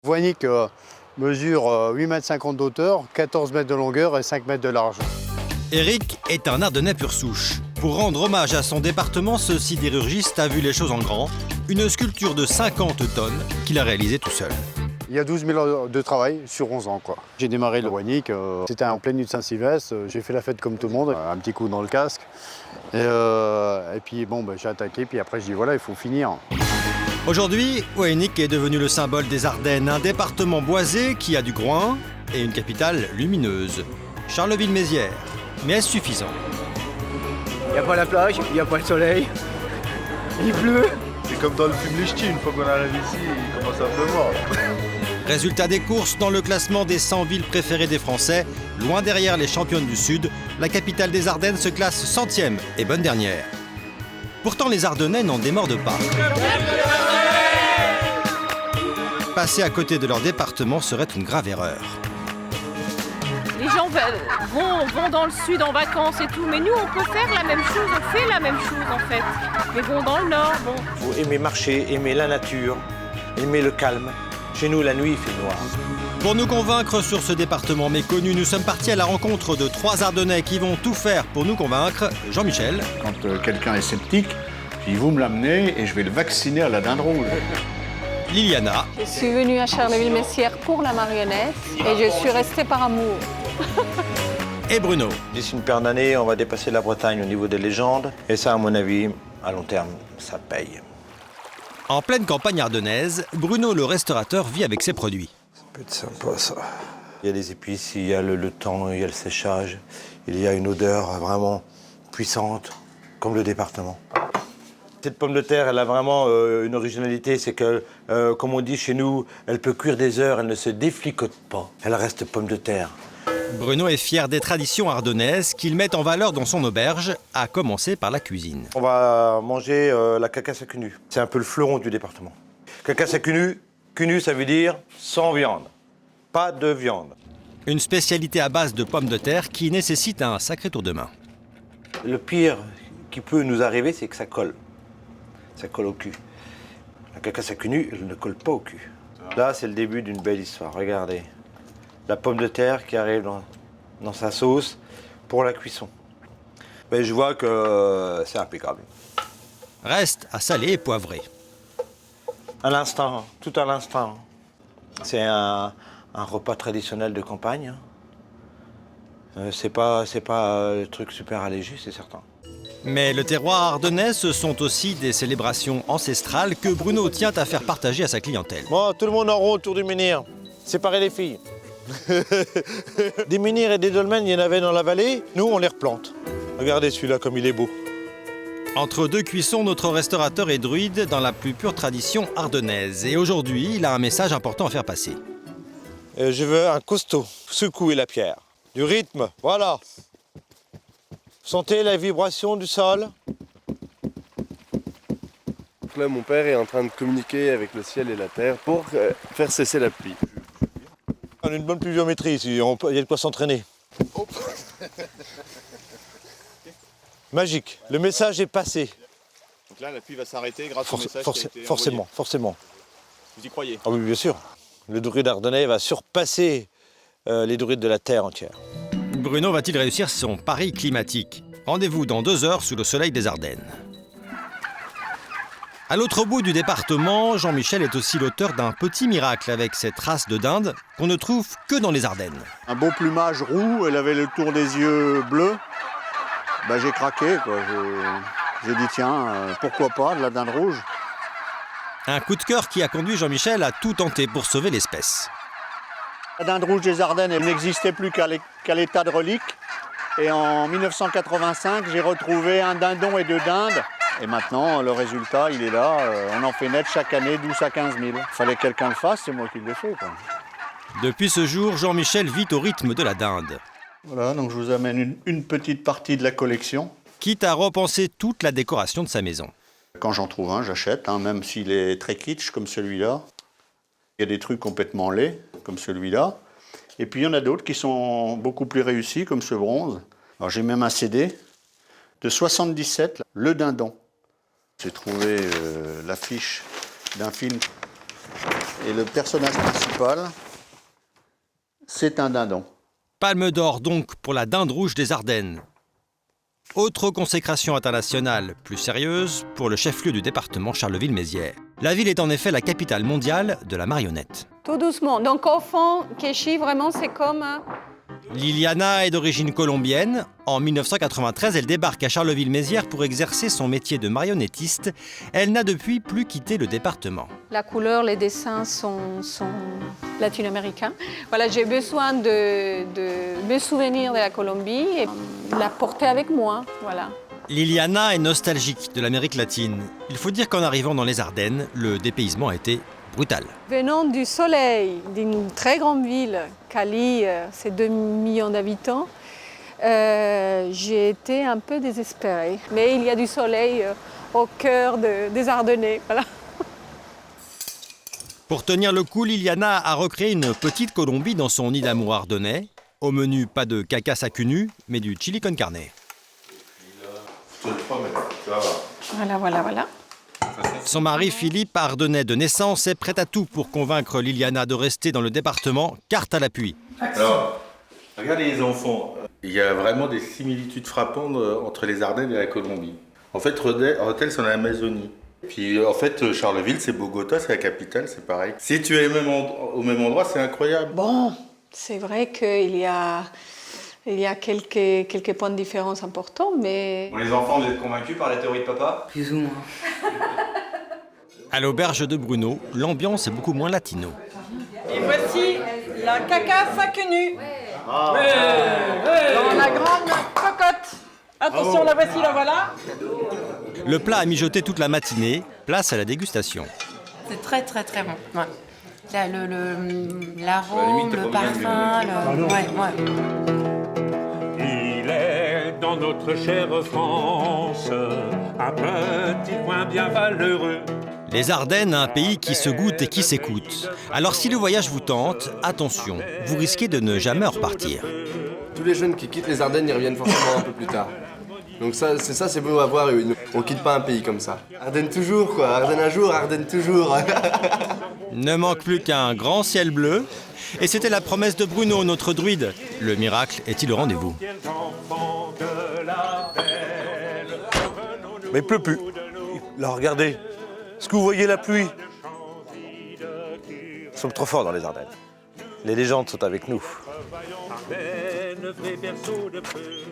Voinic mesure 8,50 m d'auteur, 14 mètres de longueur et 5 mètres de large. Éric est un Ardennais pur souche. Pour rendre hommage à son département, ce sidérurgiste a vu les choses en grand. Une sculpture de 50 tonnes qu'il a réalisée tout seul. Il y a 12 000 heures de travail sur 11 ans. J'ai démarré le Voinic, c'était en pleine nuit de Saint-Sylvestre. J'ai fait la fête comme tout le monde, un petit coup dans le casque. Et puis bon, j'ai attaqué, puis après je dis voilà, il faut finir. Aujourd'hui, Voinic est devenu le symbole des Ardennes, un département boisé qui a du groin et une capitale lumineuse. Charleville-Mézières. Mais est-ce suffisant? Il n'y a pas la plage, il n'y a pas le soleil, il pleut. C'est comme dans le film Les Ch'tis, une fois qu'on arrive ici, il commence à pleuvoir. Résultat des courses dans le classement des 100 villes préférées des Français, loin derrière les championnes du Sud, la capitale des Ardennes se classe 100e et bonne dernière. Pourtant, les Ardennais n'en démordent pas. Passer à côté de leur département serait une grave erreur. Les gens vont dans le sud en vacances et tout, mais nous on peut faire la même chose, on fait la même chose en fait. Mais bon, dans le nord, bon. Il faut aimer marcher, aimer la nature, aimer le calme. Chez nous, la nuit, il fait noir. Pour nous convaincre sur ce département méconnu, nous sommes partis à la rencontre de 3 Ardennais qui vont tout faire pour nous convaincre. Jean-Michel. Quand quelqu'un est sceptique, je dis vous me l'amenez et je vais le vacciner à la dinde rouge. Liliana. Je suis venue à Charleville-Mézières pour la marionnette et je suis restée par amour. Et Bruno. D'ici une paire d'années, on va dépasser la Bretagne au niveau des légendes. Et ça, à mon avis, à long terme, ça paye. En pleine campagne ardennaise, Bruno le restaurateur vit avec ses produits. Ça peut être sympa, ça. Il y a les épices, il y a le temps, il y a le séchage. Il y a une odeur vraiment puissante, comme le département. Cette pomme de terre, elle a vraiment une originalité, c'est que, comme on dit chez nous, elle peut cuire des heures, elle ne se déflicote pas. Elle reste pomme de terre. Bruno est fier des traditions ardennaises qu'il met en valeur dans son auberge, à commencer par la cuisine. On va manger la cacasse à cunu. C'est un peu le fleuron du département. Cacasse à cunu, cunu ça veut dire sans viande, pas de viande. Une spécialité à base de pommes de terre qui nécessite un sacré tour de main. Le pire qui peut nous arriver, c'est que ça colle. Ça colle au cul. La cacasse à cunu, elle ne colle pas au cul. Là, c'est le début d'une belle histoire. Regardez. La pomme de terre qui arrive dans sa sauce pour la cuisson. Mais je vois que c'est impeccable. Reste à saler et poivrer. À l'instant, tout à l'instant. C'est un repas traditionnel de campagne. C'est pas le truc super allégé, c'est certain. Mais le terroir ardennais, ce sont aussi des célébrations ancestrales que Bruno tient à faire partager à sa clientèle. Bon, tout le monde en rond autour du menhir. Séparez les filles. Des menhirs et des dolmens, il y en avait dans la vallée. Nous, on les replante. Regardez celui-là comme il est beau. Entre deux cuissons, notre restaurateur est druide dans la plus pure tradition ardennaise. Et aujourd'hui, il a un message important à faire passer. Je veux un costaud, secouer la pierre. Du rythme, voilà. Sentez la vibration du sol. Donc là, mon père est en train de communiquer avec le ciel et la terre pour faire cesser la pluie. On a une bonne pluviométrie ici, il y a de quoi s'entraîner. Magique, le message est passé. Donc là, la pluie va s'arrêter grâce au message qui a été forcément, envoyé. forcément. Vous y croyez? Ah oui, bien sûr. Le druide ardennais va surpasser les druides de la terre entière. Bruno va-t-il réussir son pari climatique? Rendez-vous dans 2 heures sous le soleil des Ardennes. À l'autre bout du département, Jean-Michel est aussi l'auteur d'un petit miracle avec cette race de dinde qu'on ne trouve que dans les Ardennes. Un beau plumage roux, elle avait le tour des yeux bleus. J'ai craqué, quoi. J'ai dit tiens, pourquoi pas de la dinde rouge. Un coup de cœur qui a conduit Jean-Michel à tout tenter pour sauver l'espèce. La dinde rouge des Ardennes elle n'existait plus qu'à l'état de relique. Et en 1985, j'ai retrouvé un dindon et 2 dindes. Et maintenant, le résultat, il est là. On en fait naître chaque année 12 à 15 000. Il fallait que quelqu'un le fasse, c'est moi qui le fais, quoi. Depuis ce jour, Jean-Michel vit au rythme de la dinde. Voilà, donc je vous amène une petite partie de la collection. Quitte à repenser toute la décoration de sa maison. Quand j'en trouve un, j'achète, même s'il est très kitsch comme celui-là. Il y a des trucs complètement laids, comme celui-là. Et puis il y en a d'autres qui sont beaucoup plus réussis, comme ce bronze. Alors j'ai même un CD de 77, Le Dindon. J'ai trouvé l'affiche d'un film Et le personnage principal, c'est un dindon. Palme d'or donc pour la dinde rouge des Ardennes. Autre consécration internationale, plus sérieuse, pour le chef-lieu du département Charleville-Mézières. La ville est en effet la capitale mondiale de la marionnette. Tout doucement. Donc au fond, Kéchi, vraiment, c'est comme... Liliana est d'origine colombienne. En 1993, elle débarque à Charleville-Mézières pour exercer son métier de marionnettiste. Elle n'a depuis plus quitté le département. La couleur, les dessins sont latino-américains. Voilà, j'ai besoin de me souvenir de la Colombie et la porter avec moi. Voilà. Liliana est nostalgique de l'Amérique latine. Il faut dire qu'en arrivant dans les Ardennes, le dépaysement a été brutal. Venant du soleil, d'une très grande ville, Cali, c'est 2 millions d'habitants, j'ai été un peu désespérée. Mais il y a du soleil au cœur des Ardennais. Voilà. Pour tenir le coup, Liliana a recréé une petite Colombie dans son nid d'amour ardennais. Au menu, pas de caca sacunu, mais du chili con carne. Voilà. Son mari Philippe, ardennais de naissance, est prêt à tout pour convaincre Liliana de rester dans le département, carte à l'appui. Alors, regardez les enfants, il y a vraiment des similitudes frappantes entre les Ardennes et la Colombie. En fait, Rethel, c'est en Amazonie. Puis en fait, Charleville, c'est Bogota, c'est la capitale, c'est pareil. Si tu es au même endroit, c'est incroyable. Bon, c'est vrai qu'il y a quelques points de différence importants, mais... Bon, les enfants, vous êtes convaincus par la théorie de papa? Plus ou moins. À l'auberge de Bruno, l'ambiance est beaucoup moins latino. Et voici la caca facenu. Dans la grande cocotte. Attention, la voici, la voilà. Le plat a mijoté toute la matinée, place à la dégustation. C'est très très très bon. Ouais. L'arôme, le parfum, Il est dans notre chère France, un petit coin bien valeureux. Les Ardennes, un pays qui se goûte et qui s'écoute. Alors si le voyage vous tente, attention, vous risquez de ne jamais en repartir. Tous les jeunes qui quittent les Ardennes, ils reviennent forcément un peu plus tard. Donc c'est beau à voir, on quitte pas un pays comme ça. Ardennes toujours quoi, Ardennes un jour, Ardennes toujours. Ne manque plus qu'un grand ciel bleu. Et c'était la promesse de Bruno, notre druide. Le miracle est-il au rendez-vous? Mais il pleut plus. Là, regardez. Est-ce que vous voyez la pluie? Nous sommes trop forts dans les Ardennes. Les légendes sont avec nous. Ardennes, vrai berceau de feu.